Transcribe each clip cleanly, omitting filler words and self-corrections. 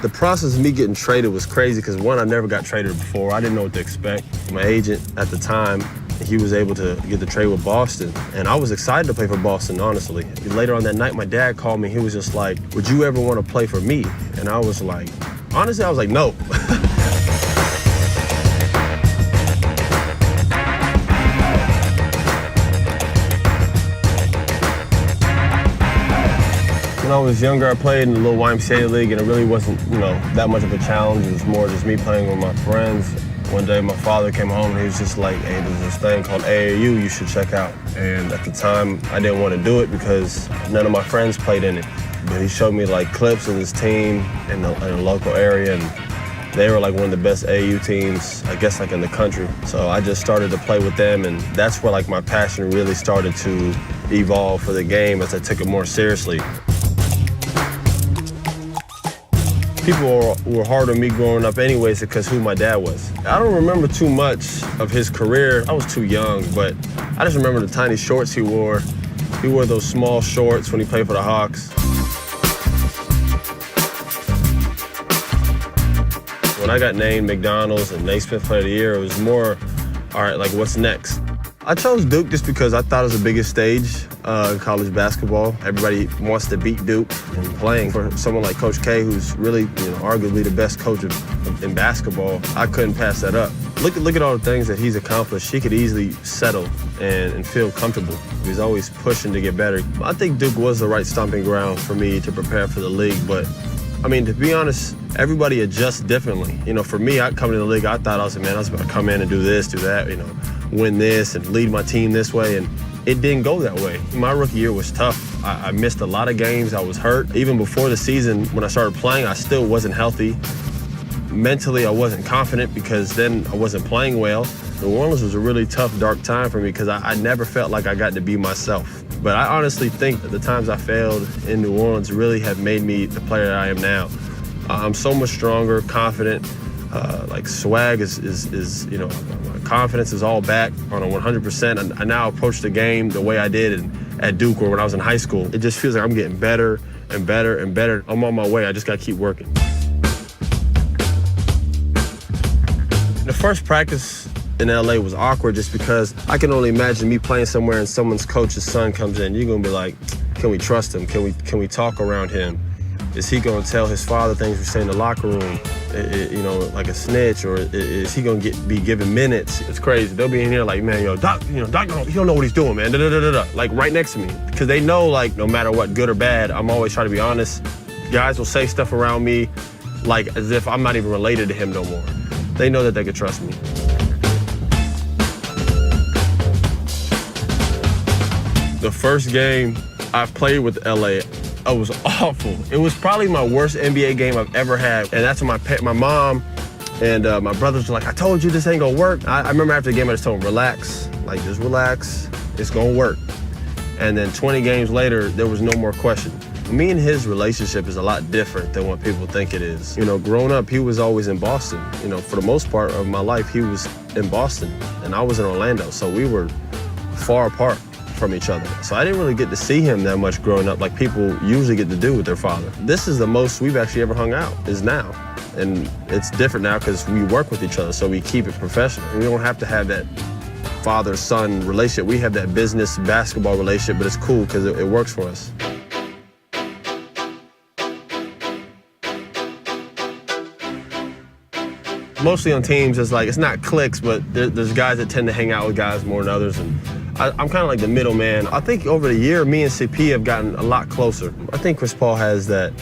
The process of me getting traded was crazy because, one, I never got traded before. I didn't know what to expect. My agent at the time, he was able to get the trade with Boston, and I was excited to play for Boston, honestly. Later on that night, my dad called me. He was just like, would you ever want to play for me? And I was like, honestly, I was like, no. When I was younger, I played in the little YMCA league, and it really wasn't, that much of a challenge. It was more just me playing with my friends. One day, my father came home, and he was just like, hey, there's this thing called AAU you should check out. And at the time, I didn't want to do it because none of my friends played in it. But he showed me, clips of his team in the local area, and they were, one of the best AAU teams, I guess, in the country. So I just started to play with them, and that's where, my passion really started to evolve for the game as I took it more seriously. People were hard on me growing up anyways because who my dad was. I don't remember too much of his career. I was too young, but I just remember the tiny shorts he wore. He wore those small shorts when he played for the Hawks. When I got named McDonald's and Naismith Player of the Year, it was more, all right, what's next? I chose Duke just because I thought it was the biggest stage in college basketball. Everybody wants to beat Duke, and playing for someone like Coach K, who's really, arguably the best coach in basketball, I couldn't pass that up. Look at all the things that he's accomplished. He could easily settle and feel comfortable. He's always pushing to get better. I think Duke was the right stomping ground for me to prepare for the league, but to be honest, everybody adjusts differently. For me, I come into the league, I thought I was going to come in and do this, do that, win this and lead my team this way, and it didn't go that way. My rookie year was tough. I missed a lot of games. I was hurt. Even before the season, when I started playing, I still wasn't healthy. Mentally, I wasn't confident because then I wasn't playing well. New Orleans was a really tough, dark time for me because I never felt like I got to be myself. But I honestly think that the times I failed in New Orleans really have made me the player that I am now. I'm so much stronger, confident. Swag is my confidence is all back on a 100%. I now approach the game the way I did at Duke or when I was in high school. It just feels like I'm getting better and better and better. I'm on my way. I just got to keep working. The first practice in LA was awkward just because I can only imagine me playing somewhere and someone's coach's son comes in. You're going to be like, can we trust him? Can we talk around him? Is he going to tell his father things we say in the locker room, like a snitch, or is he going to be given minutes? It's crazy. They'll be in here like, man, Doc, Doc, he don't know what he's doing, man, right next to me. Because they know, no matter what, good or bad, I'm always trying to be honest. Guys will say stuff around me as if I'm not even related to him no more. They know that they can trust me. The first game I played with LA, it was awful. It was probably my worst NBA game I've ever had. And that's when my mom and my brothers were like, I told you this ain't gonna work. I remember after the game I just told them, relax, just relax, it's gonna work. And then 20 games later, there was no more question. Me and his relationship is a lot different than what people think it is. Growing up, he was always in Boston. For the most part of my life, he was in Boston and I was in Orlando. So we were far apart from each other. So I didn't really get to see him that much growing up like people usually get to do with their father. This is the most we've actually ever hung out, is now. And it's different now because we work with each other, so we keep it professional. We don't have to have that father-son relationship. We have that business basketball relationship, but it's cool because it works for us. Mostly on teams, it's not cliques, but there's guys that tend to hang out with guys more than others, and I'm kind of like the middleman. I think over the year, me and CP have gotten a lot closer. I think Chris Paul has that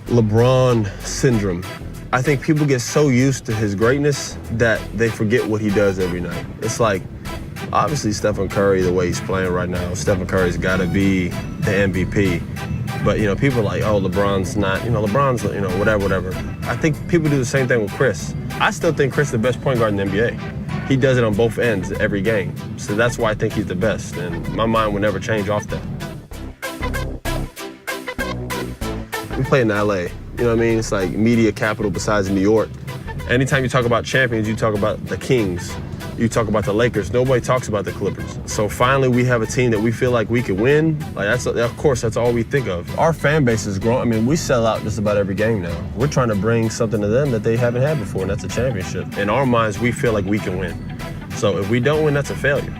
LeBron syndrome. I think people get so used to his greatness that they forget what he does every night. It's obviously Stephen Curry, the way he's playing right now, Stephen Curry's got to be the MVP. But, people are like, oh, LeBron's not, LeBron's, whatever. I think people do the same thing with Chris. I still think Chris is the best point guard in the NBA. He does it on both ends every game. So that's why I think he's the best. And my mind will never change off that. We play in LA. You know what I mean? It's like media capital besides New York. Anytime you talk about champions, you talk about the Kings. You talk about the Lakers, nobody talks about the Clippers. So finally we have a team that we feel like we can win. Like of course, that's all we think of. Our fan base is growing. I mean, we sell out just about every game now. We're trying to bring something to them that they haven't had before, and that's a championship. In our minds, we feel like we can win. So if we don't win, that's a failure.